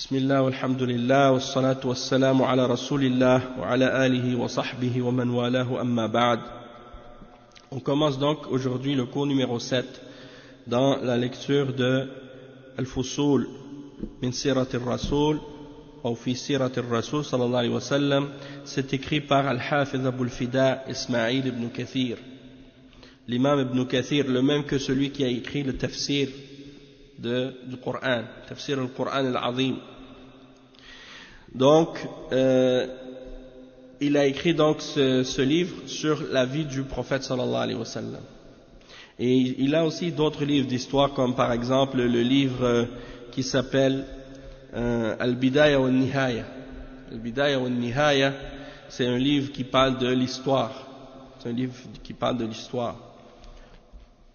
Bismillah, walhamdulillah, wassalatu wassalamu ala rasulillah, wa ala alihi wa sahbihi wa man walahu amma ba'd. On commence donc aujourd'hui le cours numéro 7 dans la lecture de Al-Fusul min Sirat al-Rasul ou fi Sirat al-Rasul sallallahu alayhi wa sallam. C'est écrit par Al-Hafiz Abu al-Fida Ismail ibn Kathir, l'imam ibn Kathir, le même que celui qui a écrit le tafsir du Coran, tafsir al-Coran al-Azim. Donc, il a écrit donc ce livre sur la vie du prophète sallallahu alayhi wa sallam. Et il a aussi d'autres livres d'histoire, comme par exemple le livre qui s'appelle Al-Bidaya wa Nihaya. Al-Bidaya wa Nihaya, c'est un livre qui parle de l'histoire. C'est un livre qui parle de l'histoire.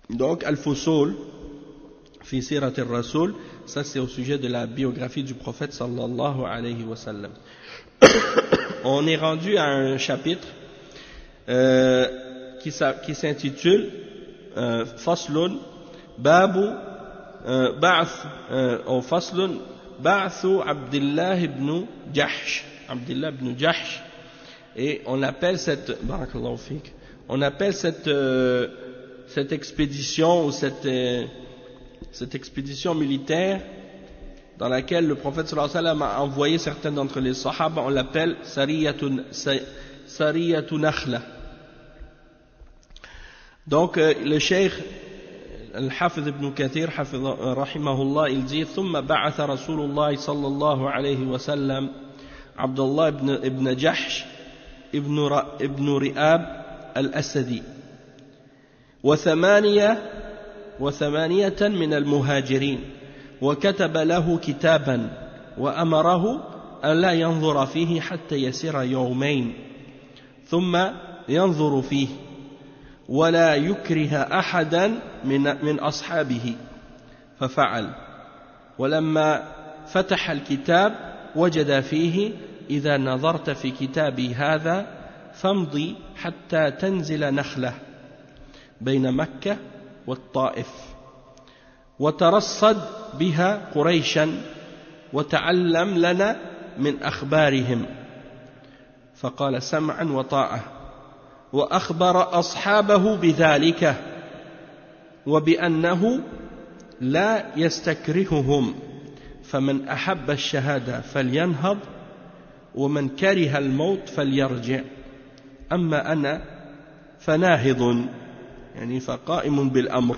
Donc, Al-Fusul fi Sirat al-Rasul, ça c'est au sujet de la biographie du prophète sallallahu alayhi wa sallam. On est rendu à un chapitre qui s'intitule Faslun Babu Ba'th ou Faslun Ba'thu Abdullah ibn Jahsh. Abdullah ibn Jahsh. Et on appelle cette barakallahu fik, on appelle cette expédition ou cette expédition militaire dans laquelle le prophète sallallahu alayhi wa sallam a envoyé certains d'entre les sahaba, on l'appelle Sariyatu Nakhla. Donc le cheikh Al-Hafiz ibn Kathir rahimahullah, il dit ثم بعث رسول الله صلى الله عليه وسلم عبد الله ibn Jahsh ibn Ri'ab al-Asadi وثمانية من المهاجرين، وكتب له كتابا وأمره أن لا ينظر فيه حتى يسير يومين ثم ينظر فيه ولا يكره أحدا من أصحابه، ففعل. ولما فتح الكتاب وجد فيه إذا نظرت في كتابي هذا فامضي حتى تنزل نخلة بين مكة والطائف وترصد بها قريشا وتعلم لنا من أخبارهم. فقال سمعا وطاعة، وأخبر أصحابه بذلك وبأنه لا يستكرههم، فمن أحب الشهادة فلينهض ومن كره الموت فليرجع، أما أنا فناهض يعني فقائم بالأمر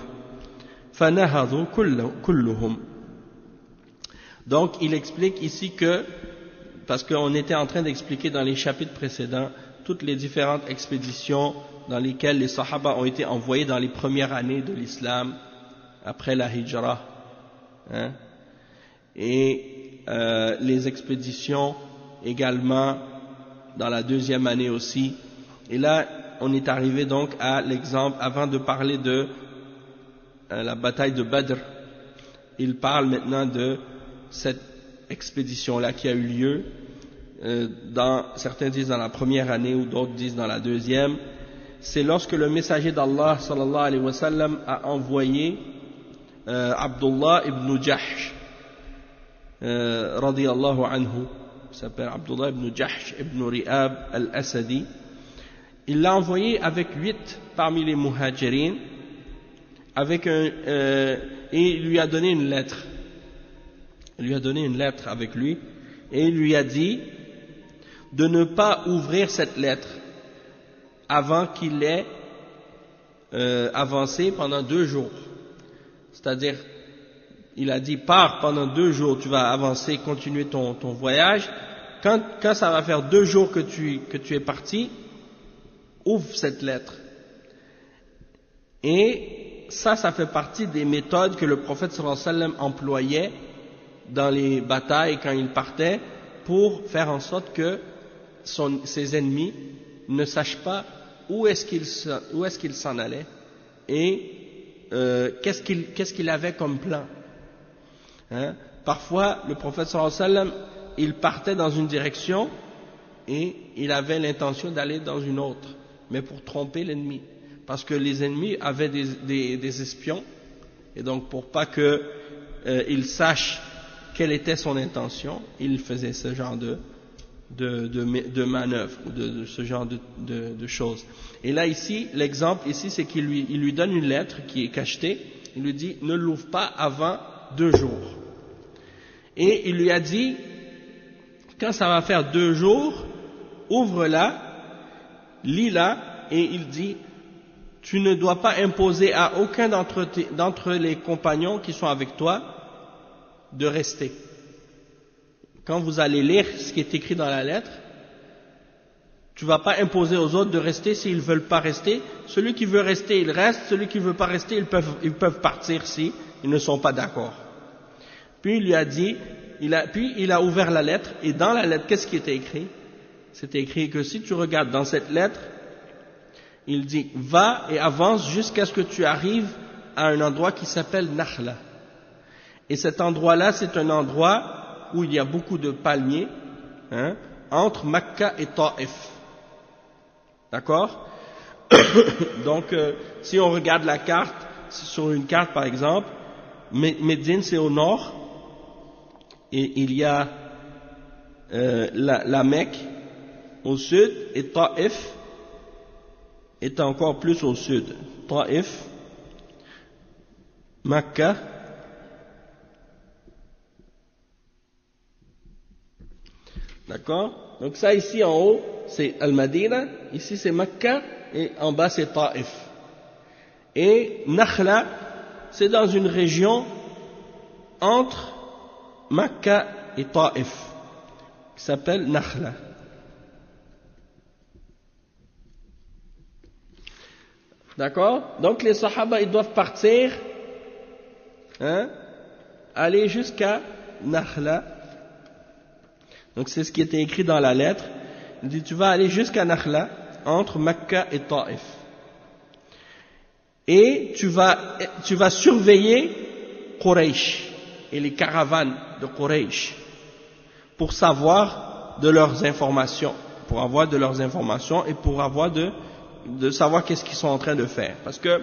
فنهضوا كلهم. Donc il explique ici que, parce qu'on était en train d'expliquer dans les chapitres précédents toutes les différentes expéditions dans lesquelles les sahaba ont été envoyés dans les premières années de l'islam après la hijra, hein, et les expéditions également dans la deuxième année aussi. Et là on est arrivé donc à l'exemple, avant de parler de la bataille de Badr, il parle maintenant de cette expédition-là qui a eu lieu, certains disent dans la première année ou d'autres disent dans la deuxième. C'est lorsque le messager d'Allah sallallahu alayhi wa sallam a envoyé Abdullah ibn Jahsh radiyallahu anhu, il s'appelle Abdullah ibn Jahsh ibn Ri'ab al-Asadi. Il l'a envoyé avec 8 parmi les muhajirin, et il lui a donné une lettre. Il lui a donné une lettre avec lui, et il lui a dit de ne pas ouvrir cette lettre avant qu'il ait avancé pendant 2 jours. C'est-à-dire, il a dit, pars pendant 2 jours, tu vas avancer, continuer ton voyage. Quand ça va faire 2 jours que tu es parti, ouvre cette lettre. Et ça fait partie des méthodes que le prophète sallallahu alayhi wa sallam employait dans les batailles quand il partait, pour faire en sorte que ses ennemis ne sachent pas où est-ce qu'il s'en allait et qu'est-ce qu'il avait comme plan, hein? Parfois le prophète sallallahu alayhi wa sallam, il partait dans une direction et il avait l'intention d'aller dans une autre, mais pour tromper l'ennemi, parce que les ennemis avaient des espions, et donc pour pas qu'ils sachent quelle était son intention, il faisait ce genre de manœuvre ou de ce genre de choses. Et là ici, l'exemple ici, c'est qu'il lui donne une lettre qui est cachetée, il lui dit ne l'ouvre pas avant 2 jours. Et il lui a dit, quand ça va faire 2 jours, ouvre-la, lis-la, et il dit, tu ne dois pas imposer à aucun d'entre les compagnons qui sont avec toi de rester. Quand vous allez lire ce qui est écrit dans la lettre, tu ne vas pas imposer aux autres de rester s'ils ne veulent pas rester. Celui qui veut rester, il reste. Celui qui ne veut pas rester, ils peuvent partir si ils ne sont pas d'accord. Puis il lui a dit, puis il a ouvert la lettre, et dans la lettre, qu'est-ce qui était écrit? C'était écrit que si tu regardes dans cette lettre, il dit, va et avance jusqu'à ce que tu arrives à un endroit qui s'appelle Nakhla. Et cet endroit-là, c'est un endroit où il y a beaucoup de palmiers, entre Makka et Taif. D'accord? Donc, si on regarde la carte, sur une carte par exemple, Médine c'est au nord, et il y a la Mecque au sud, et Taif est encore plus au sud. Taif, Makka, d'accord? Donc ça ici en haut c'est Al-Madina, ici c'est Makka et en bas c'est Taif. Et Nakhla c'est dans une région entre Makka et Taif qui s'appelle Nakhla. D'accord? Donc les Sahaba ils doivent partir, aller jusqu'à Nakhla. Donc c'est ce qui était écrit dans la lettre. Il dit tu vas aller jusqu'à Nakhla, entre Makka et Taif. Et tu vas surveiller Quraysh et les caravanes de Quraysh pour savoir de leurs informations, pour avoir de leurs informations et pour avoir de savoir qu'est-ce qu'ils sont en train de faire. Parce que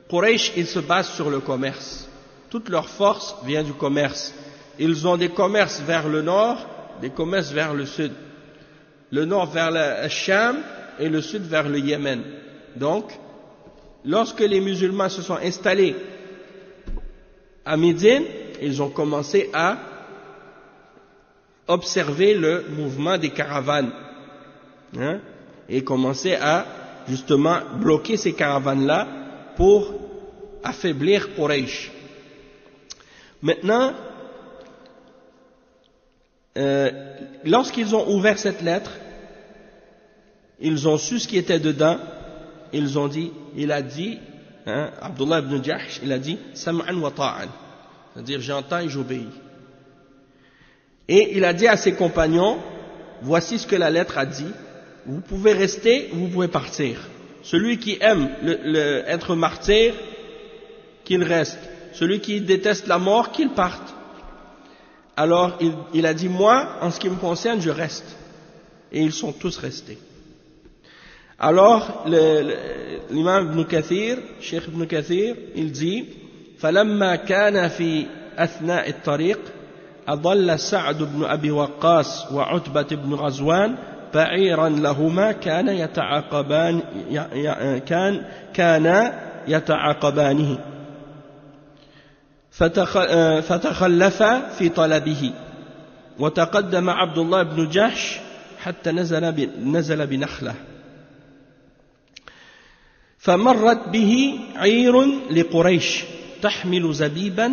Quraysh, ils se basent sur le commerce. Toute leur force vient du commerce. Ils ont des commerces vers le nord, des commerces vers le sud. Le nord vers le Sham et le sud vers le Yémen. Donc, lorsque les musulmans se sont installés à Médine, ils ont commencé à observer le mouvement des caravanes. Et commencer à justement bloquer ces caravanes-là pour affaiblir Quraysh. Maintenant, lorsqu'ils ont ouvert cette lettre, ils ont su ce qui était dedans, il a dit, Abdullah ibn Jahsh, il a dit, Sam'an wa ta'an, c'est-à-dire j'entends et j'obéis. Et il a dit à ses compagnons, voici ce que la lettre a dit, vous pouvez rester, vous pouvez partir. Celui qui aime être martyr, qu'il reste. Celui qui déteste la mort, qu'il parte. Alors il a dit, moi, en ce qui me concerne, je reste. Et ils sont tous restés. Alors l'imam Ibn Kathir, Cheikh Ibn Kathir, il dit, فلما كان في أثناء الطريق أضل سعد بن أبي وقاص وعتبة بن غزوان بعيرا لهما كان يتعاقبانه فتخلفا في طلبه وتقدم عبد الله بن جحش حتى نزل بنخلة فمرت به عير لقريش تحمل زبيبا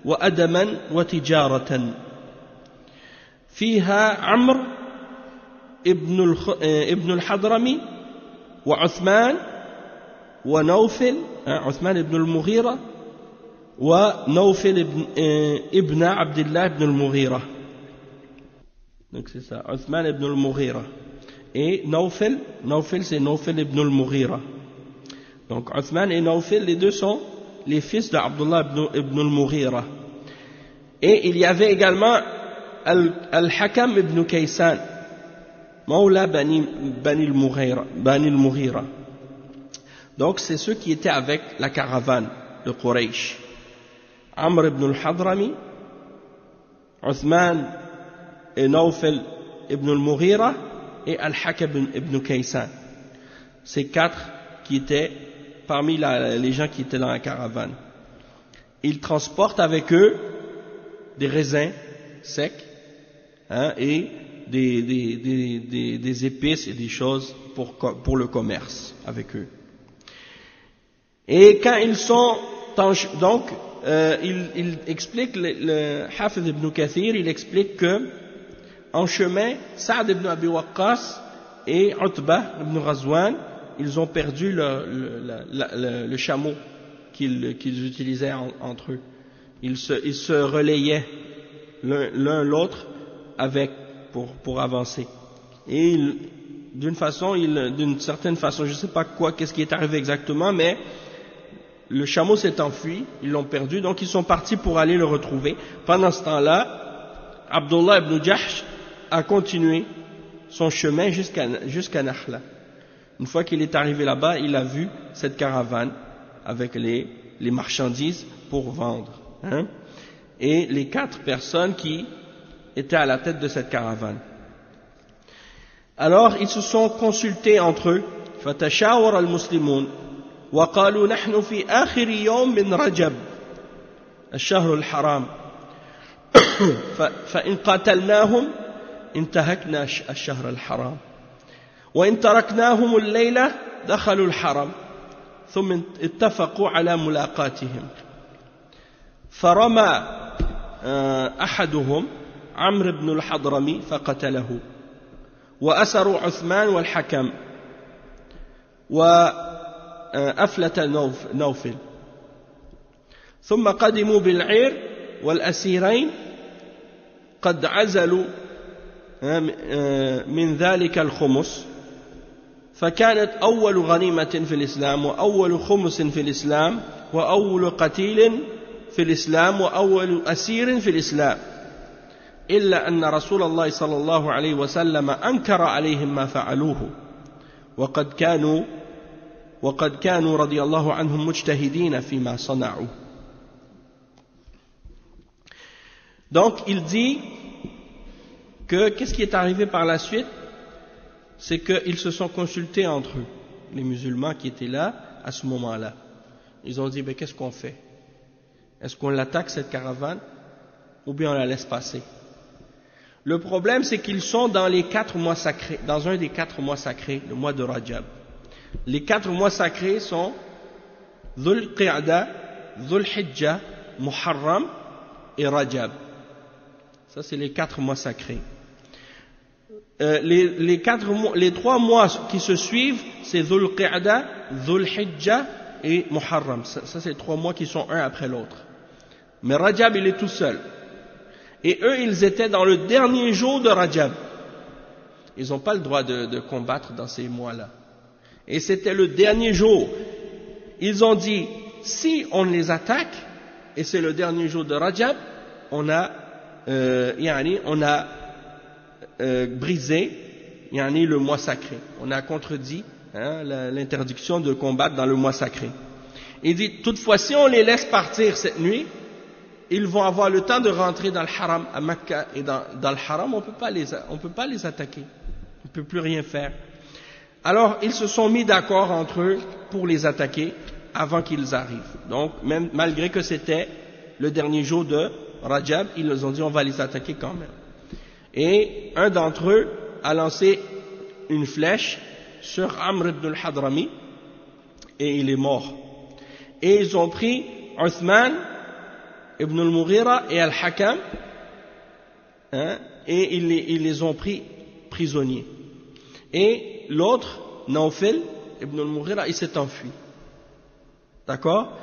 وأدما وتجارة فيها عمرو ابن الحضرمي وعثمان ونوفل عثمان بن المغيرة ونوفل ابن عبد الله بن المغيرة. Donc c'est ça, Uthman ibn al-Mughira. Et Nawfil c'est Nawfil ibn al-Mughira. Donc Uthman et Nawfil, les deux sont les fils d'Abdullah ibn al-Mughira. Et il y avait également Al-Hakam ibn Kaysan, Mawla Bani al-Mughira. Donc c'est ceux qui étaient avec la caravane de Quraysh. Amr ibn al-Hadrami, Uthman et Nawfal ibn al-Mughira et Al-Hakam ibn Kaysan. Ces 4 qui étaient parmi les gens qui étaient dans la caravane. Ils transportent avec eux des raisins secs, hein, et des épices et des choses pour le commerce avec eux. Et quand ils sont donc il explique, le Hafiz ibn Kathir, il explique que en chemin, Sa'd ibn Abi Waqqas et Utbah ibn Ghazwan, ils ont perdu le chameau qu'ils utilisaient entre eux. Ils se relayaient l'un l'autre pour avancer. Et d'une certaine façon, je ne sais pas qu'est-ce qui est arrivé exactement, mais le chameau s'est enfui, ils l'ont perdu, donc ils sont partis pour aller le retrouver. Pendant ce temps-là, Abdullah ibn Jahsh a continué son chemin jusqu'à Nakhla. Une fois qu'il est arrivé là-bas, il a vu cette caravane avec les marchandises pour vendre, hein, et les 4 personnes qui étaient à la tête de cette caravane. Alors ils se sont consultés entre eux. فَتَشَاوَرَ الْمُسْلِمُونَ وقالوا نحن في آخر يوم من رجب الشهر الحرام فإن قاتلناهم انتهكنا الشهر الحرام وإن تركناهم الليلة دخلوا الحرم ثم اتفقوا على ملاقاتهم فرمى أحدهم عمرو بن الحضرمي فقتله وأسروا عثمان والحكم وأفلت نوفل ثم قدموا بالعير والأسيرين قد عزلوا من ذلك الخمس فكانت أول غنيمة في الإسلام وأول خمس في الإسلام وأول قتيل في الإسلام وأول أسير في الإسلام إلا أن رسول الله صلى الله عليه وسلم أنكر عليهم ما فعلوه وقد كانوا رضي الله عنهم مجتهدين فيما صنعوا. Donc il dit que qu'est-ce qui est arrivé par la suite, c'est qu'ils se sont consultés entre eux, les musulmans qui étaient là à ce moment-là. Ils ont dit, mais qu'est-ce qu'on fait? Est-ce qu'on l'attaque cette caravane ou bien on la laisse passer? Le problème, c'est qu'ils sont dans les 4 mois sacrés, dans un des 4 mois sacrés, le mois de Rajab. Les 4 mois sacrés sont Dhul Qa'da, Dhul Hijjah, Muharram et Rajab. Ça, c'est les 4 mois sacrés. Les 3 mois qui se suivent, c'est Dhul Qa'da, Dhul Hijjah et Muharram. Ça, c'est les 3 mois qui sont un après l'autre. Mais Rajab, il est tout seul. Et eux, ils étaient dans le dernier jour de Rajab. Ils n'ont pas le droit de combattre dans ces mois-là. Et c'était le dernier jour. Ils ont dit, si on les attaque, et c'est le dernier jour de Rajab, on a brisé le mois sacré. On a contredit l'interdiction de combattre dans le mois sacré. Il dit, toutefois, si on les laisse partir cette nuit, ils vont avoir le temps de rentrer dans le haram à Mecca, et dans le haram, on peut pas les attaquer. On ne peut plus rien faire. Alors, ils se sont mis d'accord entre eux pour les attaquer avant qu'ils arrivent. Donc, même malgré que c'était le dernier jour de Rajab, ils leur ont dit, on va les attaquer quand même. Et un d'entre eux a lancé une flèche sur Amr ibn al-Hadrami, et il est mort. Et ils ont pris Uthman Ibn al-Mughira et Al-Hakam, et ils les ont pris prisonniers. Et l'autre, Nawfal Ibn al-Mughira, il s'est enfui. D'accord?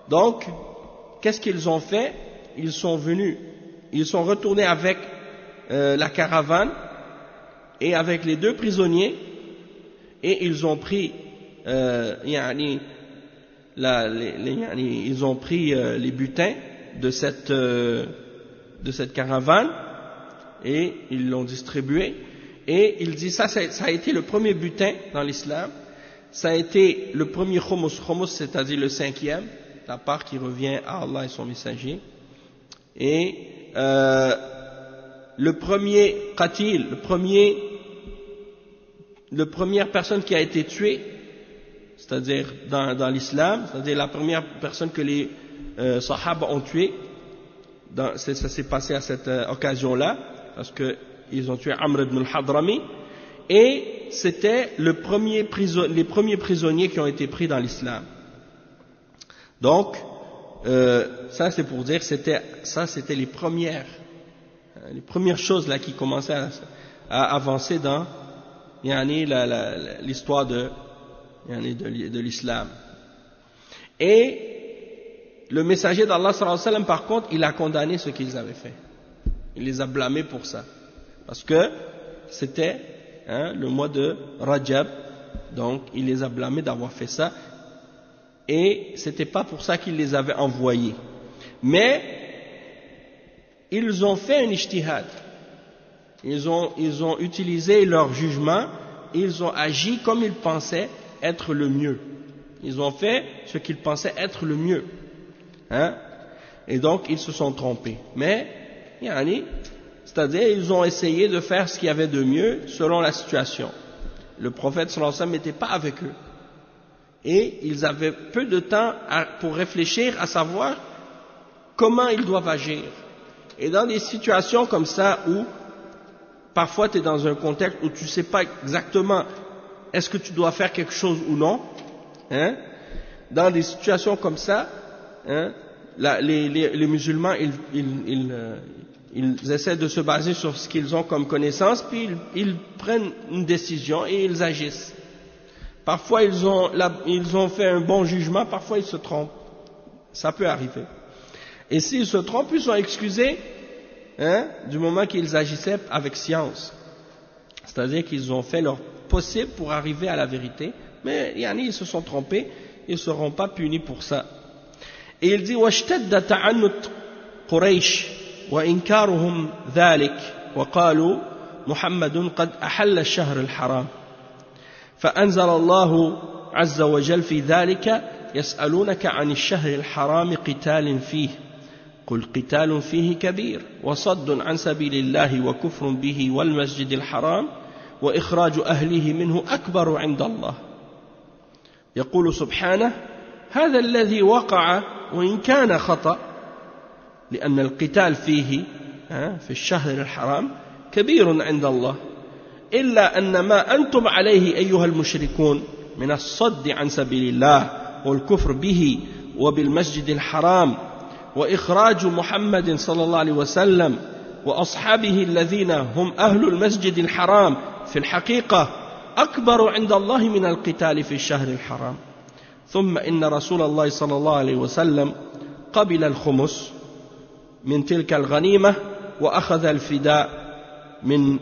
Donc, qu'est-ce qu'ils ont fait? Ils sont retournés avec la caravane et avec les 2 prisonniers, et ils ont pris les butins de cette caravane, et ils l'ont distribué. Et il dit ça a été le premier butin dans l'islam, ça a été le premier khummus, c'est-à-dire le 5e, la part qui revient à Allah et son messager. Et le premier qatil, la première personne qui a été tuée, c'est-à-dire dans l'islam, c'est-à-dire la première personne que les sahaba ont tuée, ça s'est passé à cette occasion-là, parce qu'ils ont tué Amr ibn al-Hadrami, et c'était les premiers prisonniers qui ont été pris dans l'islam. Donc, ça c'est pour dire, c'était les premières choses là qui commençaient à avancer dans l'histoire de l'islam. Et le messager d'Allah sallallahu alayhi wa sallam, par contre, il a condamné ce qu'ils avaient fait. Il les a blâmés pour ça. Parce que c'était le mois de Rajab, donc il les a blâmés d'avoir fait ça. Et c'était pas pour ça qu'il les avait envoyés. Mais ils ont fait un ijtihad. Ils ont utilisé leur jugement, ils ont agi comme ils pensaient être le mieux. Ils ont fait ce qu'ils pensaient être le mieux. Et donc ils se sont trompés. Mais, c'est-à-dire ils ont essayé de faire ce qu'il y avait de mieux selon la situation. Le prophète sallallahu alayhi wa sallam n'était pas avec eux. Et ils avaient peu de temps pour réfléchir à savoir comment ils doivent agir. Et dans des situations comme ça où parfois tu es dans un contexte où tu ne sais pas exactement est-ce que tu dois faire quelque chose ou non, dans des situations comme ça, les musulmans ils essaient de se baser sur ce qu'ils ont comme connaissance, puis ils prennent une décision et ils agissent. Parfois ils ont fait un bon jugement, parfois ils se trompent. Ça peut arriver. Et s'ils se trompent, ils sont excusés du moment qu'ils agissaient avec science. C'est-à-dire qu'ils ont fait leur possible pour arriver à la vérité, mais ils se sont trompés, ils ne seront pas punis pour ça. Et il dit وَاشْتَدَّ تَعَنُّتْ قُرَيْشٍ وَإِنْكَارُهُمْ ذَلِكَ وَقَالُوا مُحَمَّدٌ قَدْ أَحَلَّ الشَّهْرَ الْحَرَامِ فأنزل الله عز وجل في ذلك يسألونك عن الشهر الحرام قتال فيه قل قتال فيه كبير وصد عن سبيل الله وكفر به والمسجد الحرام وإخراج أهله منه أكبر عند الله يقول سبحانه هذا الذي وقع وإن كان خطأ لأن القتال فيه في الشهر الحرام كبير عند الله إلا أن ما أنتم عليه أيها المشركون من الصد عن سبيل الله والكفر به وبالمسجد الحرام وإخراج محمد صلى الله عليه وسلم وأصحابه الذين هم أهل المسجد الحرام في الحقيقة أكبر عند الله من القتال في الشهر الحرام ثم إن رسول الله صلى الله عليه وسلم قبل الخمس من تلك الغنيمة وأخذ الفداء من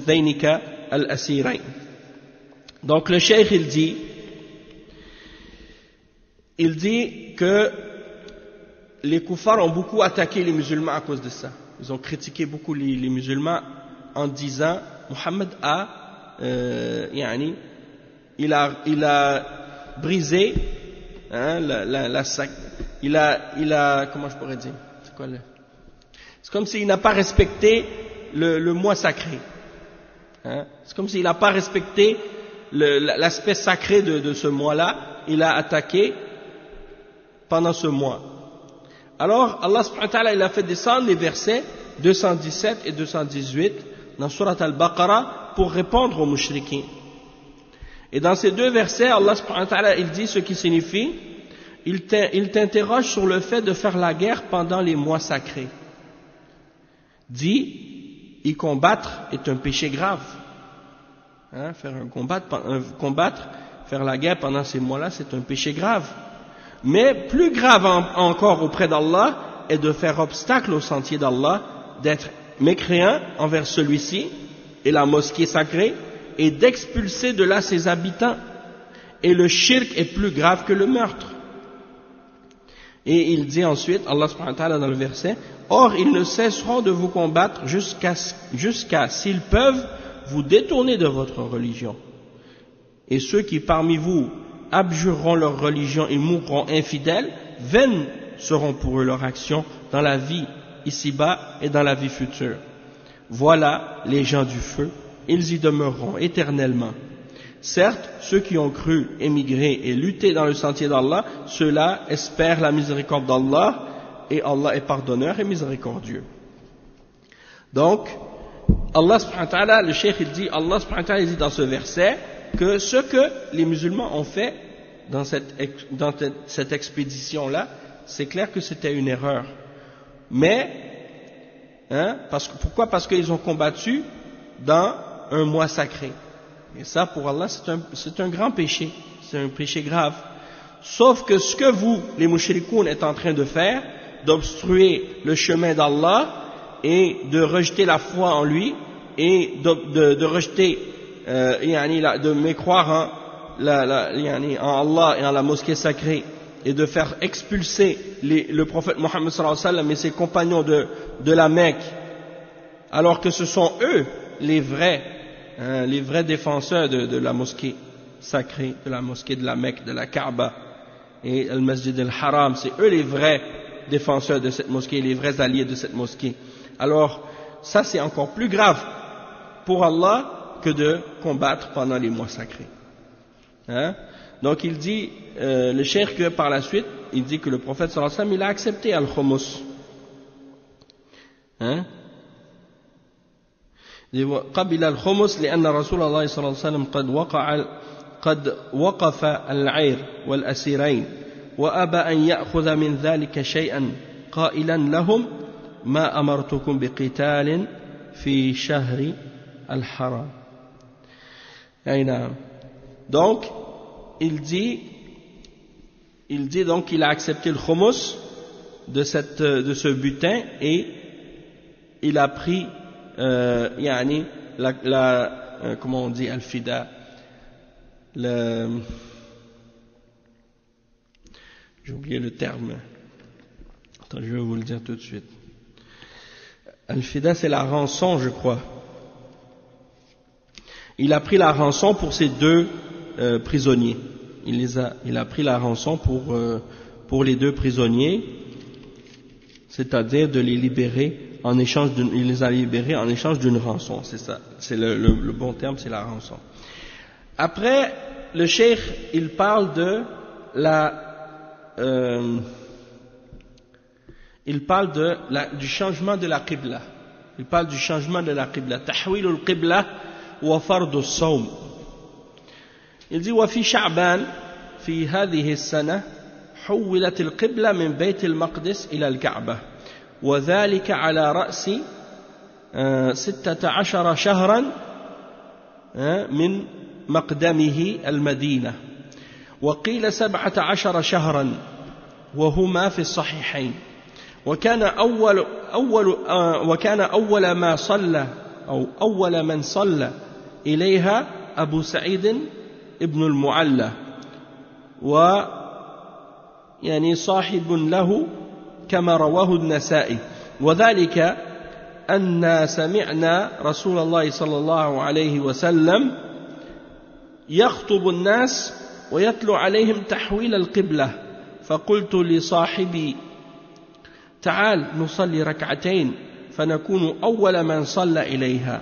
ذينك الأسيرين. Donc le cheikh il dit que les kuffars ont beaucoup attaqué les musulmans à cause de ça. Ils ont critiqué beaucoup les musulmans en disant Muhammad il a brisé il a comment je pourrais dire, c'est quoi c'est comme s'il n'a pas respecté le mois sacré. C'est comme s'il n'a pas respecté l'aspect sacré de ce mois-là. Il a attaqué pendant ce mois. Alors, Allah subhanahu wa ta'ala, il a fait descendre les versets 217 et 218 dans Surat Al-Baqarah pour répondre aux mushrikins. Et dans ces deux versets, Allah subhanahu wa ta'ala, il dit ce qui signifie, il t'interroge sur le fait de faire la guerre pendant les mois sacrés. Dit, y combattre est un péché grave. Faire la guerre pendant ces mois-là, c'est un péché grave. Mais plus grave encore auprès d'Allah est de faire obstacle au sentier d'Allah, d'être mécréant envers celui-ci et la mosquée sacrée, et d'expulser de là ses habitants. Et le shirk est plus grave que le meurtre. Et il dit ensuite, Allah subhanahu wa ta'ala dans le verset, or ils ne cesseront de vous combattre jusqu'à s'ils peuvent vous détourner de votre religion. Et ceux qui parmi vous abjureront leur religion et mourront infidèles, vaines seront pour eux leurs actions dans la vie ici-bas et dans la vie future. Voilà les gens du feu, ils y demeureront éternellement. Certes, ceux qui ont cru, émigré et lutté dans le sentier d'Allah, ceux-là espèrent la miséricorde d'Allah, et Allah est pardonneur et miséricordieux. Donc, Allah subhanahu wa ta'ala, le cheikh il dit, Allah subhanahu wa ta'ala dit dans ce verset que ce que les musulmans ont fait dans cette expédition-là, c'est clair que c'était une erreur. Mais, pourquoi? Parce qu'ils ont combattu dans un mois sacré. Et ça, pour Allah, c'est un grand péché. C'est un péché grave. Sauf que ce que vous, les mushrikoun, êtes en train de faire, d'obstruer le chemin d'Allah et de rejeter la foi en lui et de rejeter, de mécroire en Allah et en la mosquée sacrée et de faire expulser le prophète Mohammed sallallahu alayhi wa sallam et ses compagnons de la Mecque, alors que ce sont eux les vrais défenseurs de la mosquée sacrée, de la mosquée de la Mecque, de la Kaaba et le Masjid al-Haram, c'est eux les vrais défenseurs de cette mosquée, les vrais alliés de cette mosquée. Alors, ça c'est encore plus grave pour Allah que de combattre pendant les mois sacrés. Donc il dit, le cheikh, que par la suite, il dit que le prophète sallallahu alayhi wa sallam, il a accepté al-khumus. قبل الخمس لأن رسول الله صلى الله عليه وسلم قد وقف العير والأسيرين وأبى أن يأخذ من ذلك شيئا قائلا لهم ما أمرتكم بقتال في شهر الحرام. Donc il dit donc qu'il a accepté le khumus de ce butin et il a pris comment on dit al-fida, j'ai oublié le terme, attends, je vais vous le dire tout de suite. Al-fida, c'est la rançon, je crois. Il a pris la rançon pour ces deux prisonniers. Il a pris la rançon pour les deux prisonniers, c'est-à-dire de les libérer il les a libérés en échange d'une rançon. C'est ça, c'est le bon terme, c'est la rançon. Après, le cheikh, il parle du changement de la qibla. Il parle du changement de la qibla. Tahwil al-qibla wa fard as-sawm. Il dit, وفي شعبان في هذه السنة حولت القبلة من بيت المقدس إلى الكعبة وذلك على رأس 16 شهرا من مقدمه المدينة وقيل 17 شهرا وهما في الصحيحين وكان أول من صلى إليها أبو سعيد ابن المعلى صاحب له كما رواه النسائي وذلك أن سمعنا رسول الله صلى الله عليه وسلم يخطب الناس ويتلو عليهم تحويل القبلة فقلت لصاحبي تعال نصلي ركعتين فنكون أول من صلى إليها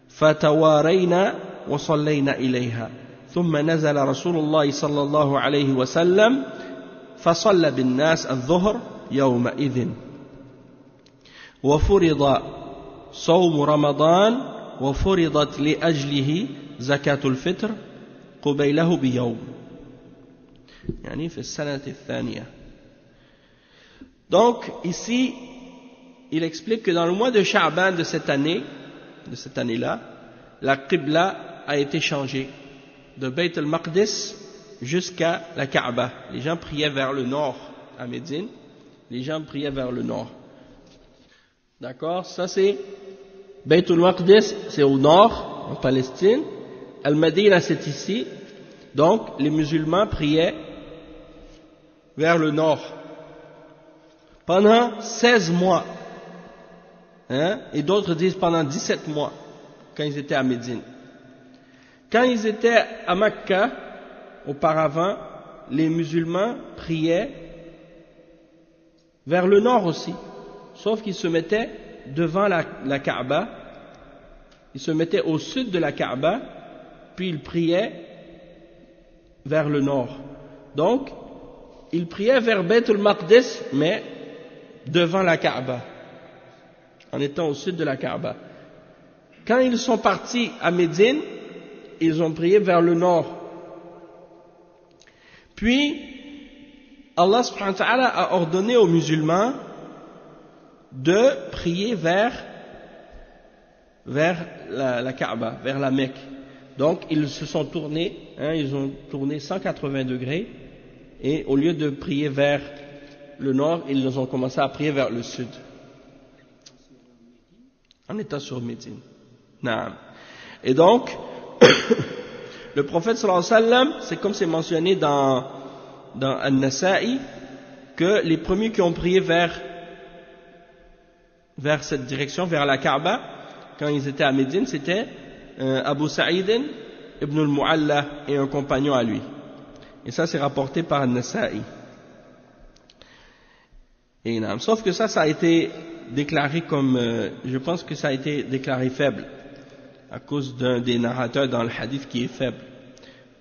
فتوارينا وصلينا إليها ثم نزل رسول الله صلى الله عليه وسلم فصلى بالناس الظهر يومئذ وفرض صوم رمضان وفرضت لأجله زكاة الفطر قبيله بيوم في السنة الثانية. Donc ici il explique que dans le mois de Sha'ban de cette année-là, la Qibla a été changée de Bayt al-Maqdis jusqu'à la Kaaba. Les gens priaient vers le nord à Médine. Les gens priaient vers le nord. D'accord? Ça c'est Bayt al-Maqdis, c'est au nord, en Palestine. Al-Madina, c'est ici. Donc les musulmans priaient vers le nord pendant 16 mois. Et d'autres disent pendant 17 mois quand ils étaient à Médine. Quand ils étaient à Mecca, auparavant, les musulmans priaient vers le nord aussi, sauf qu'ils se mettaient devant la Kaaba, ils se mettaient au sud de la Kaaba, puis ils priaient vers le nord. Donc, ils priaient vers Bayt al-Maqdis, mais devant la Kaaba, en étant au sud de la Kaaba. Quand ils sont partis à Médine, ils ont prié vers le nord. Puis, Allah subhanahu wa ta'ala a ordonné aux musulmans de prier vers la Kaaba, vers la Mecque. Donc, ils se sont tournés, ils ont tourné 180 degrés, et au lieu de prier vers le nord, ils ont commencé à prier vers le sud. En étant sur Médine. Naam. Et donc, le prophète sallallahu alayhi wa sallam, c'est comme c'est mentionné dans An-Nasa'i, que les premiers qui ont prié vers cette direction, vers la Kaaba, quand ils étaient à Médine, c'était Abu Sa'id ibn al-Mu'alla et un compagnon à lui. Et ça, c'est rapporté par An-Nasa'i. Et sauf que ça a été déclaré comme, je pense que ça a été déclaré faible, à cause d'un des narrateurs dans le hadith qui est faible.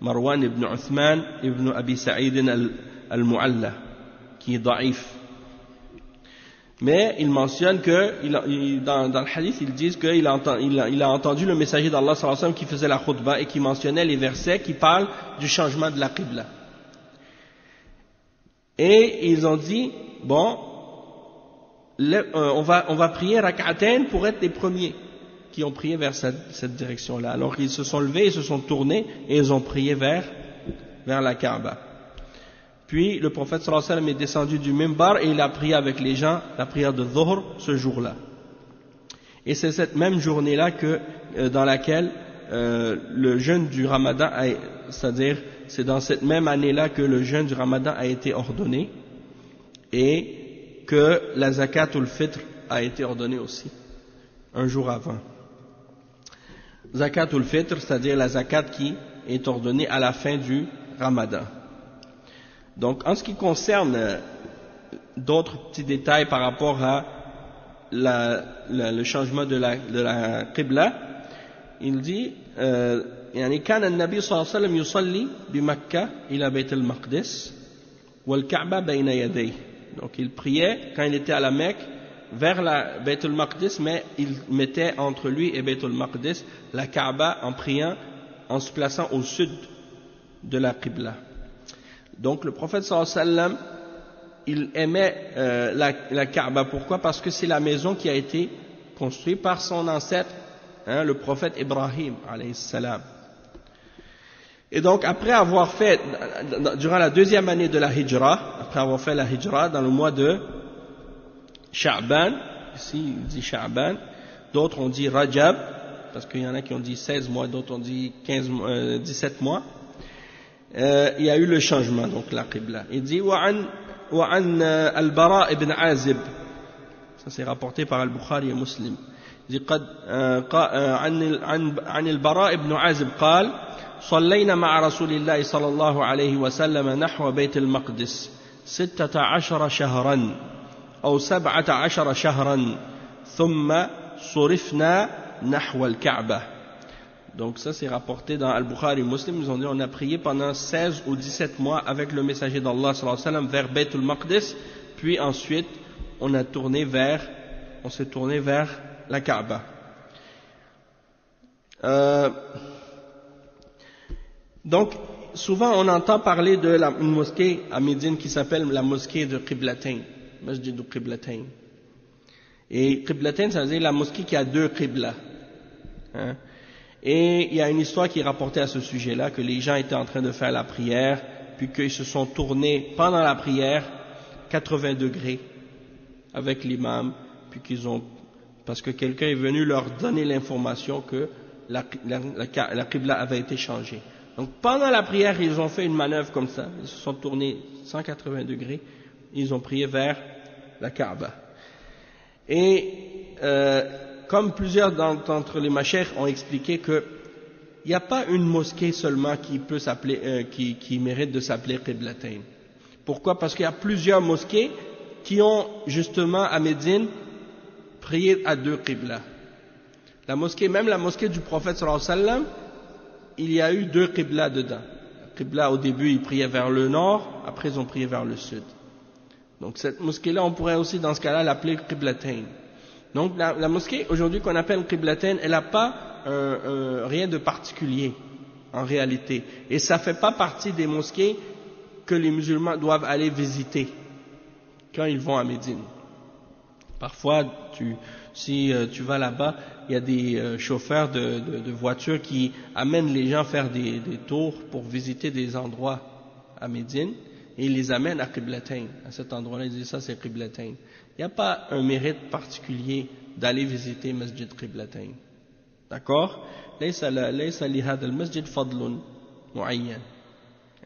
Marwan ibn Uthman ibn Abi Sa'id al-Mu'alla, qui est da'if. Mais il mentionne que, dans le hadith, ils disent qu'il a entendu le messager d'Allah sallallahu alayhi wa sallam qui faisait la khutbah et qui mentionnait les versets qui parlent du changement de la qibla. Et ils ont dit, bon, on va prier rak'atayn pour être les premiers qui ont prié vers cette direction-là. Alors ils se sont levés, ils se sont tournés et ils ont prié vers la Kaaba. Puis le prophète sallallahu alayhi wa sallam est descendu du mimbar et il a prié avec les gens la prière de Dhuhr ce jour-là. Et c'est cette même journée-là dans laquelle le jeûne du Ramadan, c'est-à-dire c'est dans cette même année-là que le jeûne du Ramadan a été ordonné et que la zakat ou le fitr a été ordonnée aussi, un jour avant. Zakat ou le fitr, c'est-à-dire la zakat qui est ordonnée à la fin du Ramadan. Donc, en ce qui concerne d'autres petits détails par rapport à le changement de la qibla, il dit, يعني كان النبي صلى الله عليه وسلم يصلي بمكة إلى بيت المقدس والكعبة بين يديه. Donc, il priait quand il était à la Mecque vers la Bayt al-Maqdis, mais il mettait entre lui et Bayt al-Maqdis la Kaaba en priant, en se plaçant au sud de la Qibla. Donc le prophète sallallahu alayhi wa sallam, il aimait la Kaaba. Pourquoi? Parce que c'est la maison qui a été construite par son ancêtre, le prophète Ibrahim alayhi salam. Et donc après avoir fait, durant la deuxième année de la Hijra, après avoir fait la Hijra dans le mois de Sha'ban, ici il dit Sha'ban, d'autres ont dit Rajab, parce qu'il y en a qui ont dit 16 mois, d'autres ont dit 17 mois, il y a eu le changement, donc la Qibla. Il dit وعن البراء بن عازب, ça c'est rapporté par Al-Bukhari et Muslim. Il dit عن البراء بن عازب قال صلينا مع رسول الله صلى الله عليه وسلم نحو بيت المقدس 16 شهرا أو 17 شهرا ثم صرفنا نحو الكعبة. Donc ça c'est rapporté dans Al-Bukhari et Muslim. Ils ont dit on a prié pendant 16 ou 17 mois avec le messager d'Allah sallallahu alayhi wa sallam vers Bayt al-Maqdis, puis ensuite on s'est tourné vers la Kaaba. Donc souvent on entend parler de une mosquée à Médine qui s'appelle la mosquée de Qiblatain, Masjid al-Qiblatain. Et Qiblatain, ça veut dire la mosquée qui a deux Qibla. Et il y a une histoire qui est rapportée à ce sujet-là, que les gens étaient en train de faire la prière, puis qu'ils se sont tournés pendant la prière 80 degrés avec l'imam, puis parce que quelqu'un est venu leur donner l'information que la Qibla avait été changée. Donc pendant la prière, ils ont fait une manœuvre comme ça, ils se sont tournés 180 degrés, ils ont prié vers la Kaaba. Et comme plusieurs d'entre les mashayikh ont expliqué que il n'y a pas une mosquée seulement qui peut s'appeler, qui mérite de s'appeler Qiblatain. Pourquoi? Parce qu'il y a plusieurs mosquées qui ont justement à Médine prié à deux qibla. La mosquée, même la mosquée du prophète sallallahu alayhi wa sallam, il y a eu deux qibla dedans. Qibla au début ils priaient vers le nord, après ils ont prié vers le sud. Donc cette mosquée-là, on pourrait aussi dans ce cas-là l'appeler Qiblatain. Donc la mosquée aujourd'hui qu'on appelle Qiblatain, elle n'a pas rien de particulier en réalité. Et ça ne fait pas partie des mosquées que les musulmans doivent aller visiter quand ils vont à Médine. Parfois, si tu vas là-bas, il y a des chauffeurs de voitures qui amènent les gens faire des tours pour visiter des endroits à Médine et ils les amènent à Qiblatain. À cet endroit-là, ils disent ça c'est Qiblatain. Il n'y a pas un mérite particulier d'aller visiter Masjid Qiblatain. D'accord? ليس لهذا المسجد فضل معين.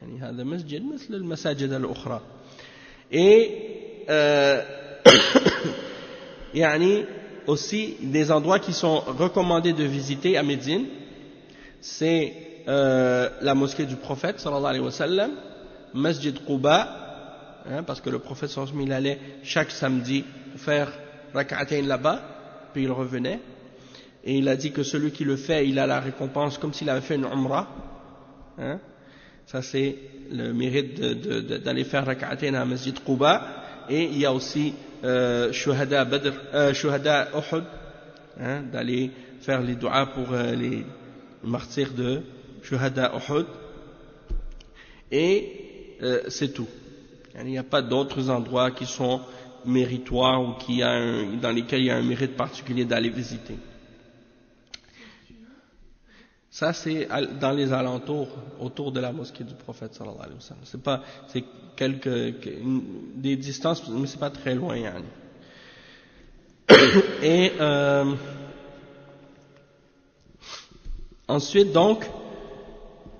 يعني هذا مسجد مثل المساجد الأخرى. Et يعني aussi des endroits qui sont recommandés de visiter à Médine, c'est la mosquée du prophète sallallahu alayhi wa sallam, Masjid Quba, parce que le prophète sallallahu alayhi wa sallam il allait chaque samedi faire rak'atayn là-bas, puis il revenait, et il a dit que celui qui le fait, il a la récompense comme s'il avait fait une umrah. Ça c'est le mérite d'aller faire rak'atayn à Masjid Quba. Et il y a aussi Shuhada Uhud, d'aller faire les du'as pour les martyrs de Shuhada Uhud. Et c'est tout. Il n'y a pas d'autres endroits qui sont méritoires ou dans lesquels il y a un mérite particulier d'aller visiter. Ça c'est dans les alentours, autour de la mosquée du prophète sallallahu alayhi wa sallam. C'est des distances, mais c'est pas très loin. Yani. Et ensuite donc,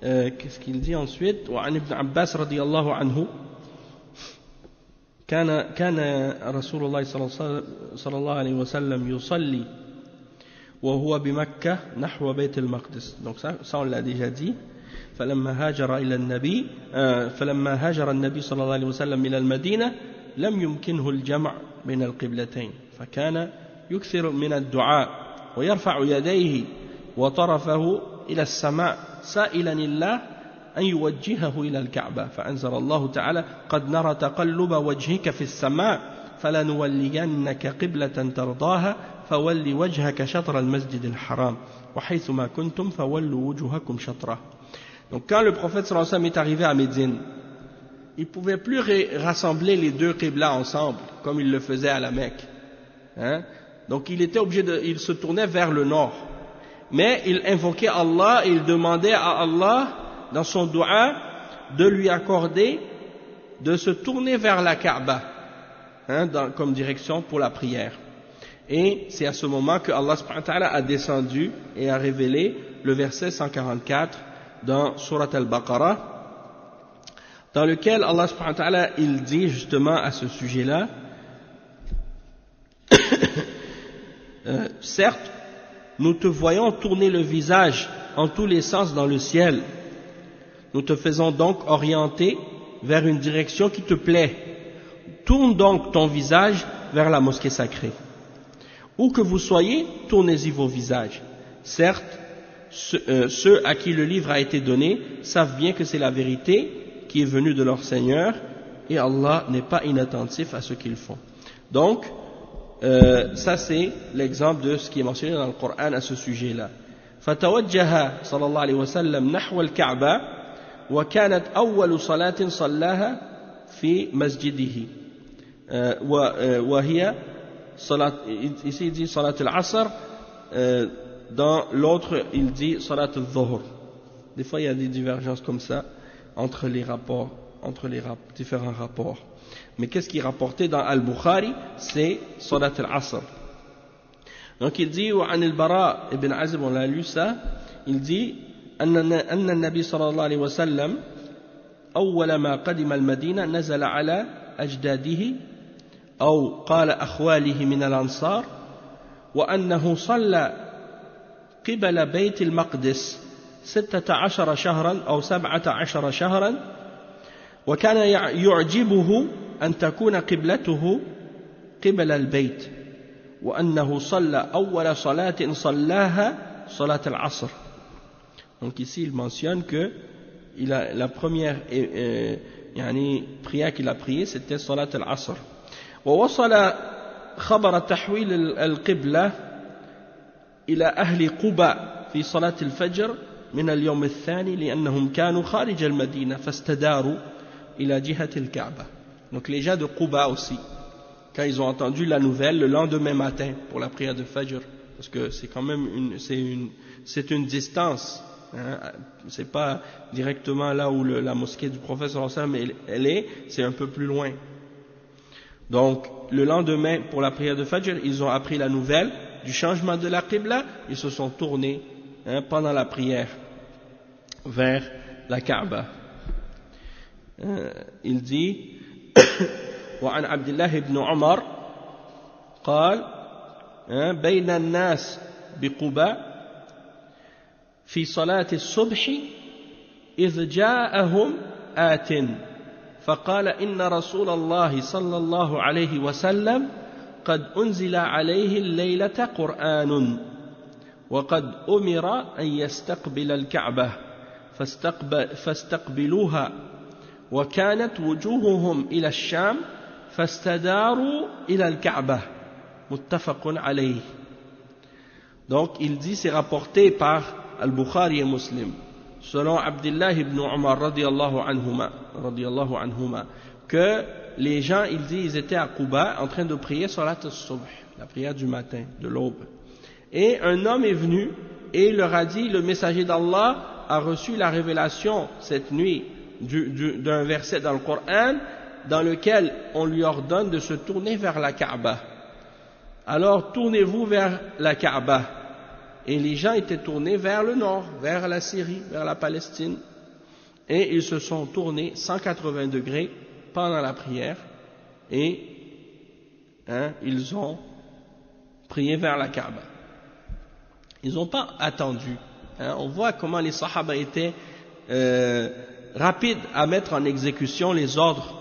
qu'est-ce qu'il dit ensuite? وعن ابن عباس رضي الله عنه كان رسول الله صلى الله عليه وسلم يصلي وهو بمكة نحو بيت المقدس. Donc ça on l'a déjà dit. فلما هاجر النبي صلى الله عليه وسلم إلى المدينة لم يمكنه الجمع بين القبلتين فكان يكثر من الدعاء ويرفع يديه وطرفه إلى السماء سائلا الله أن يوجهه إلى الكعبة فأنزل الله تعالى قد نرى تقلب وجهك في السماء فلنولينك قبلة ترضاها فول وجهك شطر المسجد الحرام وحيثما كنتم فولوا وجوهكم شطره. Donc quand le prophète sallallahu alayhi wa sallam est arrivé à Médine, il ne pouvait plus rassembler les deux qiblas ensemble comme il le faisait à la Mecque. Donc il était obligé il se tournait vers le nord. Mais il invoquait Allah et il demandait à Allah dans son doua de lui accorder de se tourner vers la Kaaba comme direction pour la prière. Et c'est à ce moment que Allah subhanahu wa ta'ala a descendu et a révélé le verset 144 dans Surat Al-Baqarah, dans lequel Allah subhanahu wa ta'ala il dit justement à ce sujet-là certes, nous te voyons tourner le visage en tous les sens dans le ciel. Nous te faisons donc orienter vers une direction qui te plaît. Tourne donc ton visage vers la mosquée sacrée. Où que vous soyez, tournez-y vos visages. Certes, ceux à qui le livre a été donné savent bien que c'est la vérité qui est venue de leur Seigneur et Allah n'est pas inattentif à ce qu'ils font. Donc, ça c'est l'exemple de ce qui est mentionné dans le Coran à ce sujet-là. فتوجه صلى الله عليه وسلم نحو الكعبة وكانت أول صلاة صلاها في مسجده وهي صلاة ici il dit صلاة العصر dans l'autre il dit صلاة الظهر. Des fois il y a des divergences comme ça entre les rapports, différents rapports. Mais qu'est-ce qui est rapporté dans Al-Bukhari? C'est Salat al-Asr. Donc il dit, وعن البراء ibn Azib, on l'a lu ça, il dit, أن النبي صلى الله عليه وسلم أول ما قدم المدينة نزل على أجداده أو قال أخواله من الأنصار وأنه صلى قبل بيت المقدس 16 شهرا أو 17 شهرا وكان يعجبه أن تكون قبلته قبل البيت وأنه صلى أول صلاة صلاها صلاة العصر. Donc ici il mentionne que la première prière qu'il a priée c'était صلاة العصر. ووصل خبر تحويل القبلة إلى أهل قباء في صلاة الفجر من اليوم الثاني لأنهم كانوا خارج المدينة فاستداروا إلى جهة الكعبة. Donc les gens de Quba aussi, quand ils ont entendu la nouvelle le lendemain matin pour la prière de Fajr, parce que c'est quand même c'est une distance, hein, c'est pas directement là où la mosquée du prophète sallallahu alayhi wa sallam elle est, c'est un peu plus loin. Donc le lendemain pour la prière de Fajr, ils ont appris la nouvelle du changement de la Qibla, ils se sont tournés pendant la prière vers la Kaaba. Il dit وعن عبد الله بن عمر قال بين الناس بقباء في صلاة الصبح إذ جاءهم آت فقال إن رسول الله صلى الله عليه وسلم قد أنزل عليه الليلة قرآن وقد أمر أن يستقبل الكعبة فاستقبلوها وكانت وجوههم إلى الشام فاستداروا إلى الكعبة متفق عليه. Donc il dit, c'est rapporté par Al-Bukhari et Muslim selon Abdullah ibn Umar radiyallahu anhuma que les gens, il dit, ils étaient à Quba en train de prier salat al-subh, la prière du matin, de l'aube, et un homme est venu et il leur a dit, le messager d'Allah a reçu la révélation cette nuit d'un verset dans le Coran dans lequel on lui ordonne de se tourner vers la Kaaba. Alors tournez-vous vers la Kaaba. Et les gens étaient tournés vers le nord, vers la Syrie, vers la Palestine. Et ils se sont tournés 180 degrés pendant la prière et ils ont prié vers la Kaaba. Ils n'ont pas attendu. On voit comment les Sahaba étaient rapides à mettre en exécution les ordres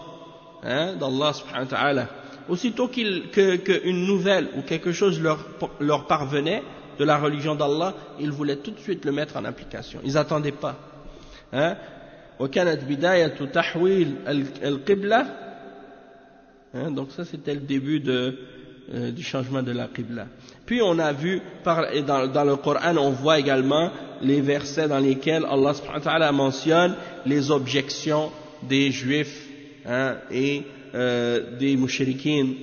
d'Allah subhanahu wa ta'ala. Aussitôt qu'une nouvelle ou quelque chose leur parvenait de la religion d'Allah, ils voulaient tout de suite le mettre en application. Ils n'attendaient pas. وكانت بداية تحويل القبلة. Donc ça c'était le début du changement de la Qibla. Puis on a vu, dans le Coran, on voit également les versets dans lesquels Allah subhanahu wa ta'ala mentionne les objections des Juifs et des Mushrikines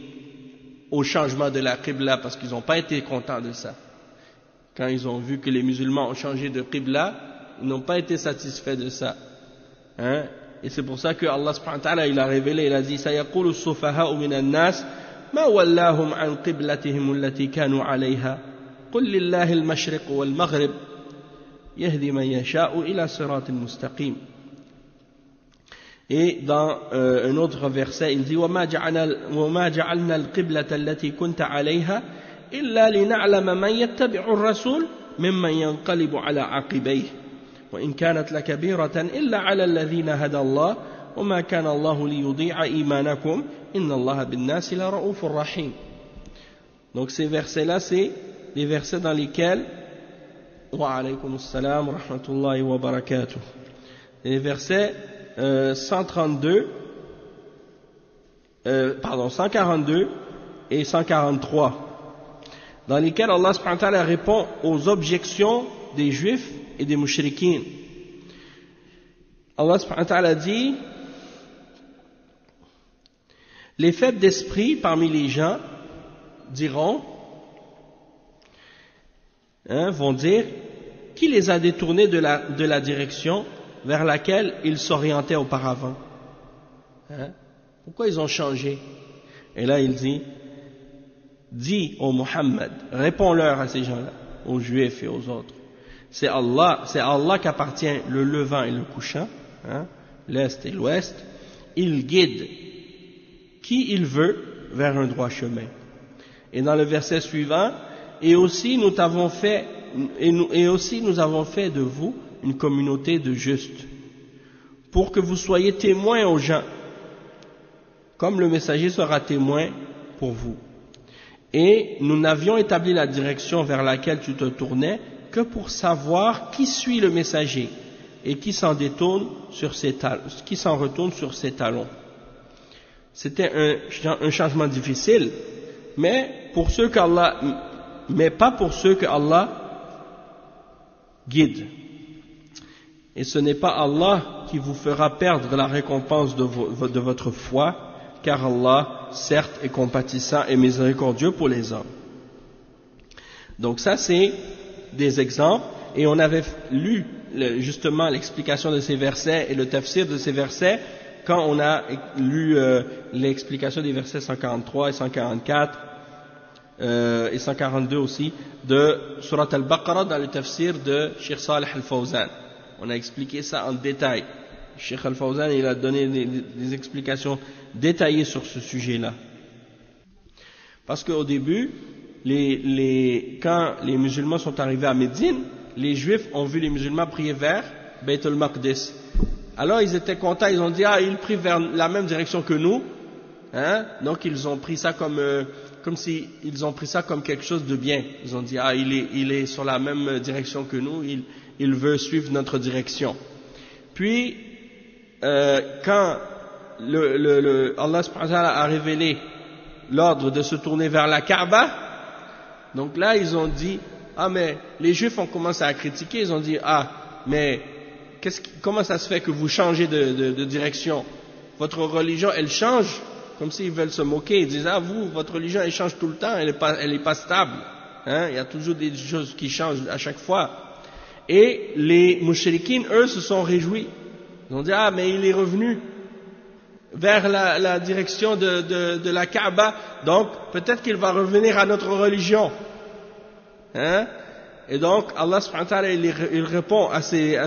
au changement de la Qibla, parce qu'ils n'ont pas été contents de ça. Quand ils ont vu que les musulmans ont changé de Qibla, ils n'ont pas été satisfaits de ça. Et c'est pour ça que Allah subhanahu wa ta'ala il a révélé, il a dit سَيَقُولُ السُّفَهَاءُ مِنَ النَّاسِ ما ولاهم عن قبلتهم التي كانوا عليها قل لله المشرق والمغرب يهدي من يشاء إلى صراط مستقيم. Et dans un autre verset il dit وما جعلنا القبلة التي كنت عليها إلا لنعلم من يتبع الرسول ممن ينقلب على عقبيه وإن كانت لكبيرة إلا على الذين هدى الله وما كان الله ليضيع إيمانكم إن الله بالناس لرؤوف رحيم. Donc ces versets-là, c'est les versets dans lesquels wa alaykum assalam wa rahmatullahi wa barakatuh. Les versets 142 et 143 dans lesquels Allah subhanahu wa ta'ala répond aux objections des Juifs et des Mushrikines. Allah subhanahu wa ta'ala dit: les faibles d'esprit parmi les gens diront, vont dire, qui les a détournés de la direction vers laquelle ils s'orientaient auparavant? Pourquoi ils ont changé? Et là il dit, dis au Muhammad, réponds-leur à ces gens-là, aux Juifs et aux autres, c'est à Allah qu'appartient le levant et le couchant, l'est et l'ouest. Il guide qui il veut vers un droit chemin. Et dans le verset suivant, et aussi nous avons fait de vous une communauté de justes, pour que vous soyez témoins aux gens, comme le messager sera témoin pour vous. Et nous n'avions établi la direction vers laquelle tu te tournais que pour savoir qui suit le messager et qui s'en retourne sur ses talons. C'était un changement difficile, mais pas pour ceux que Allah guide. Et ce n'est pas Allah qui vous fera perdre la récompense de votre foi, car Allah, certes, est compatissant et miséricordieux pour les hommes. Donc ça, c'est des exemples, et on avait lu justement l'explication de ces versets et le tafsir de ces versets quand on a lu l'explication des versets 143 et 144 et 142 aussi de Surat al-Baqarah dans le tafsir de Cheikh Salih al-Fawzan. On a expliqué ça en détail. Cheikh al-Fawzan, il a donné des explications détaillées sur ce sujet-là. Parce qu'au début, quand les musulmans sont arrivés à Médine, les juifs ont vu les musulmans prier vers Bayt al-Maqdis. Alors ils étaient contents, ils ont dit ils prient vers la même direction que nous, hein? Donc ils ont pris ça comme si ils ont pris ça comme quelque chose de bien. Ils ont dit il est sur la même direction que nous, il veut suivre notre direction. Puis quand Allah subhanahu wa ta'ala a révélé l'ordre de se tourner vers la Kaaba, donc là ils ont dit mais les juifs ont commencé à critiquer, ils ont dit mais comment ça se fait que vous changez de direction? Votre religion elle change, comme s'ils veulent se moquer. Ils disent votre religion elle change tout le temps, elle est pas stable, hein? Il y a toujours des choses qui changent à chaque fois. Et les mushrikines, eux, se sont réjouis. Ils ont dit mais il est revenu vers la direction de la Kaaba, donc peut-être qu'il va revenir à notre religion, hein? Et donc Allah subhanahu wa ta'ala il répond à ces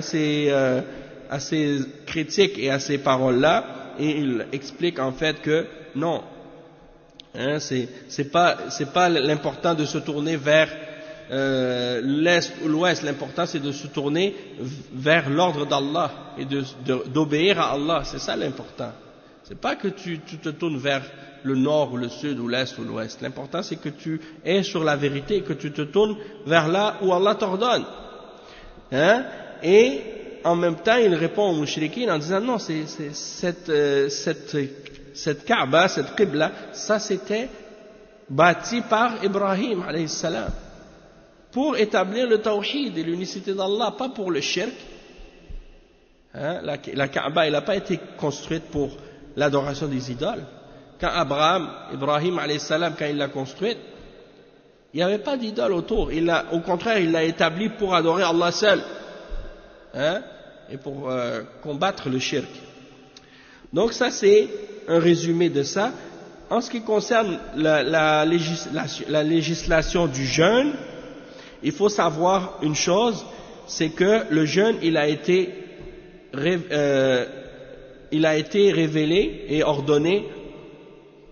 critiques et à ces paroles-là, et il explique en fait que non, hein, c'est pas l'important de se tourner vers l'est ou l'ouest, l'important c'est de se tourner vers l'ordre d'Allah et d'obéir à Allah, c'est ça l'important. C'est pas que tu te tournes vers le nord ou le sud ou l'est ou l'ouest. L'important c'est que tu es sur la vérité et que tu te tournes vers là où Allah t'ordonne. Hein? Et en même temps, il répond aux mushrikines en disant non, cette Kaaba, cette Qibla, ça c'était bâti par Ibrahim alayhi salam pour établir le tawhid et l'unicité d'Allah, pas pour le shirk. Hein? La Kaaba, elle n'a pas été construite pour l'adoration des idoles. Quand Ibrahim alayhi salam, quand il l'a construite, il n'y avait pas d'idole autour. Au contraire, il l'a établi pour adorer Allah seul, hein, et pour combattre le shirk. Donc ça, c'est un résumé de ça. En ce qui concerne la législation du jeûne, il faut savoir une chose, c'est que le jeûne, il a été révélé et ordonné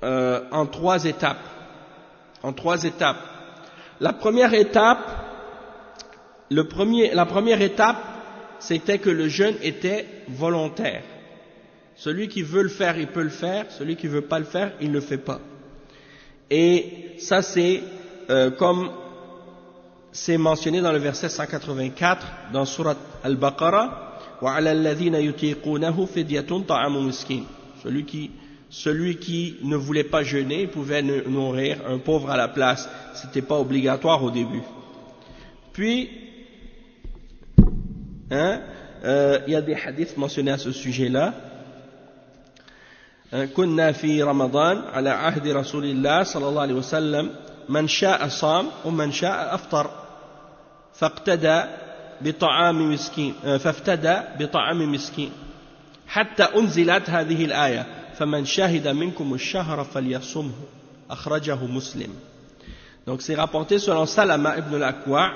en trois étapes. La première étape, c'était que le jeûne était volontaire. Celui qui veut le faire, il peut le faire. Celui qui ne veut pas le faire, il ne le fait pas. Et ça, c'est comme c'est mentionné dans le verset 184 dans Surat al-Baqarah, وَعَلَى الَّذِينَ يُطِيقُونَهُ فِدْيَةٌ طَعَامُ مِسْكِينٍ. Celui qui ne voulait pas jeûner pouvait nourrir un pauvre à la place. C'était pas obligatoire au début. Puis, il y a des hadiths mentionnés à ce sujet-là. كنا في رمضان على عهد رسول الله صلى الله عليه وسلم من شاء صام ومن شاء أفطر فافتدى بطعام مسكين حتى أنزلت هذه الآية فمن شهد منكم الشهر فليصمه أخرجه مسلم. Donc c'est rapporté selon Salama ibn al-Akwa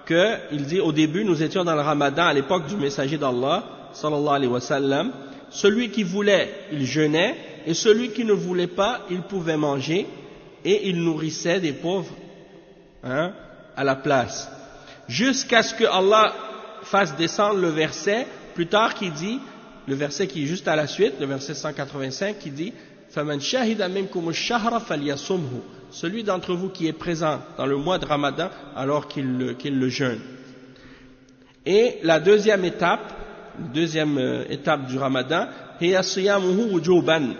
qu'il dit au début nous étions dans le Ramadan à l'époque du messager d'Allah sallallahu alayhi wa sallam. Celui qui voulait, il jeûnait, et celui qui ne voulait pas, il pouvait manger, et il nourrissait des pauvres, hein, à la place. Jusqu'à ce que Allah fasse descendre le verset, plus tard qui dit, le verset qui est juste à la suite, le verset 185 qui dit, فَمَنْ شَهِدَ مِنْكُمُ الشَّهْرَ فَلْيَصُمْهُ. celui d'entre vous qui est présent dans le mois de Ramadan alors qu'il le jeûne. Et la deuxième étape du Ramadan, هي صيامه وجوبا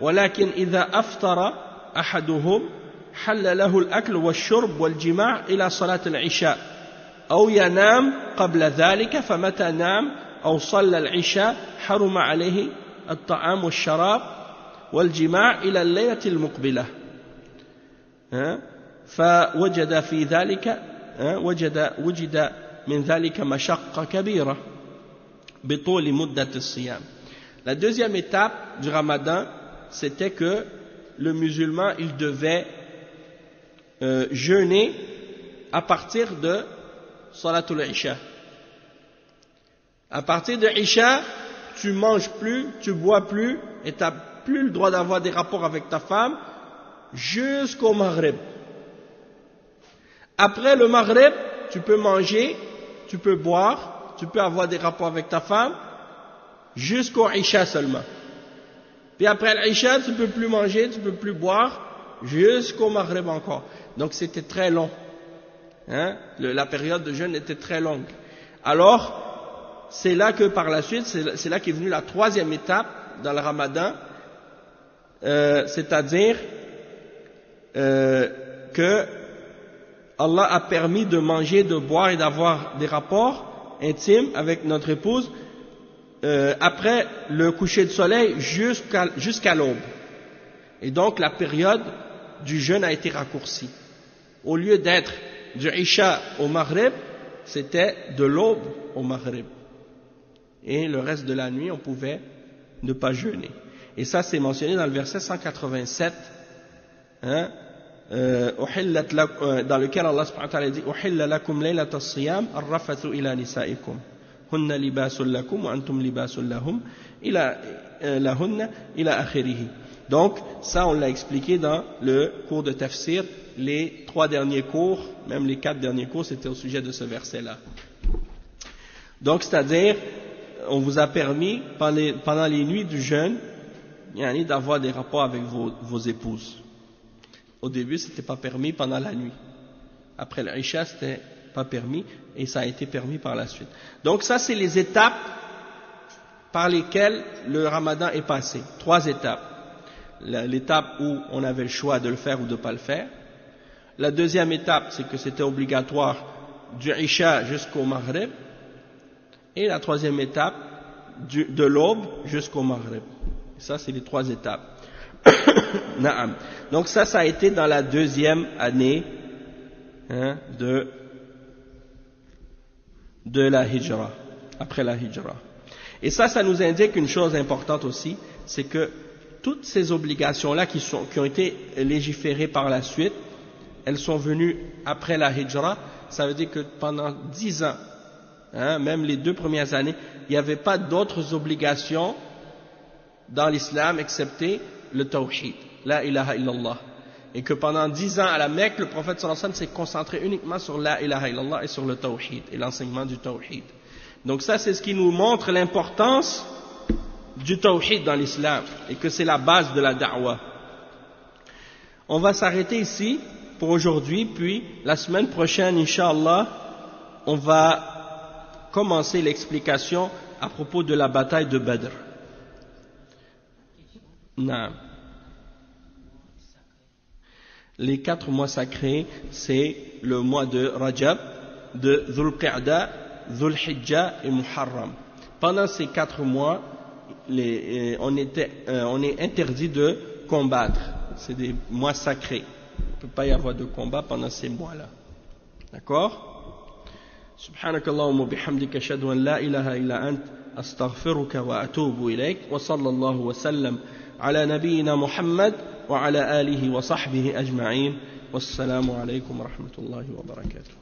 ولكن إذا أفطر أحدهم حل له الأكل والشرب والجماع إلى صلاة العشاء أو ينام قبل ذلك فمتى نام أو صلى العشاء حرم عليه الطعام والشراب والجماع إلى الليلة المقبلة فوجد في ذلك وجد من ذلك مشقة كبيرة بطول مدة الصيام. La deuxième étape du Ramadan, c'était que le musulman, il devait jeûner à partir de Salatul Isha. À partir de Isha, tu manges plus, tu bois plus, et tu n'as plus le droit d'avoir des rapports avec ta femme jusqu'au Maghrib. Après le Maghrib, tu peux manger, tu peux boire, tu peux avoir des rapports avec ta femme jusqu'au Isha seulement. Puis après l'Isha, tu ne peux plus manger, tu ne peux plus boire jusqu'au Maghrib encore. Donc c'était très long. La période de jeûne était très longue. Alors, c'est là que par la suite, c'est là qu'est venue la troisième étape dans le Ramadan, c'est-à-dire que Allah a permis de manger, de boire et d'avoir des rapports intimes avec notre épouse après le coucher de soleil jusqu'à l'aube. Et donc la période du jeûne a été raccourcie. Au lieu d'être du Isha au Maghrib, c'était de l'aube au Maghrib. Et le reste de la nuit, on pouvait ne pas jeûner. Et ça, c'est mentionné dans le verset 187, dans lequel Allah subhanahu wa ta'ala dit أُحِلَّ لَكُمْ لَيْلَةَ الصِّيَامِ الرَّفَثُ إِلَى نِسَائِكُمْ هُنَّ لِبَاسٌ لَكُمْ وَأَنْتُمْ لِبَاسٌ لَهُنَّ إِلَى آخِرِهِ. Donc, ça, on l'a expliqué dans le cours de tafsir. Les 3 derniers cours, même les 4 derniers cours, c'était au sujet de ce verset-là. Donc, c'est-à-dire, on vous a permis, pendant les nuits du jeûne, d'avoir des rapports avec vos épouses. Au début, c'était pas permis pendant la nuit. Après l'Isha, c'était pas permis, et ça a été permis par la suite. Donc, ça, c'est les étapes par lesquelles le Ramadan est passé. 3 étapes. L'étape où on avait le choix de le faire ou de ne pas le faire. La deuxième étape, c'est que c'était obligatoire du Isha jusqu'au Maghrib. Et la troisième étape, de l'aube jusqu'au Maghrib. Ça, c'est les 3 étapes. Naam. Donc ça a été dans la deuxième année de la Hijra, après la Hijra. Et ça nous indique une chose importante aussi, c'est que toutes ces obligations-là qui ont été légiférées par la suite, elles sont venues après la Hijra. Ça veut dire que pendant 10 ans, même les 2 premières années, il n'y avait pas d'autres obligations dans l'islam excepté le tawhid, la ilaha illallah. Et que pendant 10 ans à la Mecque, le prophète sallallahu alayhi wa sallam s'est concentré uniquement sur la ilaha illallah et sur le tawhid et l'enseignement du tawhid. Donc ça, c'est ce qui nous montre l'importance du tawhid dans l'islam et que c'est la base de la da'wah. On va s'arrêter ici pour aujourd'hui, puis la semaine prochaine, Inch'Allah, on va commencer l'explication à propos de la bataille de Badr. Non. Les 4 mois sacrés, c'est le mois de Rajab, de Dhul Qa'da, Dhul Hijjah et Muharram. Pendant ces 4 mois, on est interdit de combattre. C'est des mois sacrés. Il ne peut pas y avoir de combat pendant ces mois-là. D'accord? Subhanakallahumma bihamdika ashhadu an la ilaha illa ant astaghfiruka wa atubu ilayk wa sallallahu wa sallam ala nabiyyina Muhammad wa ala alihi wa sahbihi ajma'in. Wassalamu alaykum wa rahmatullahi wa barakatuh.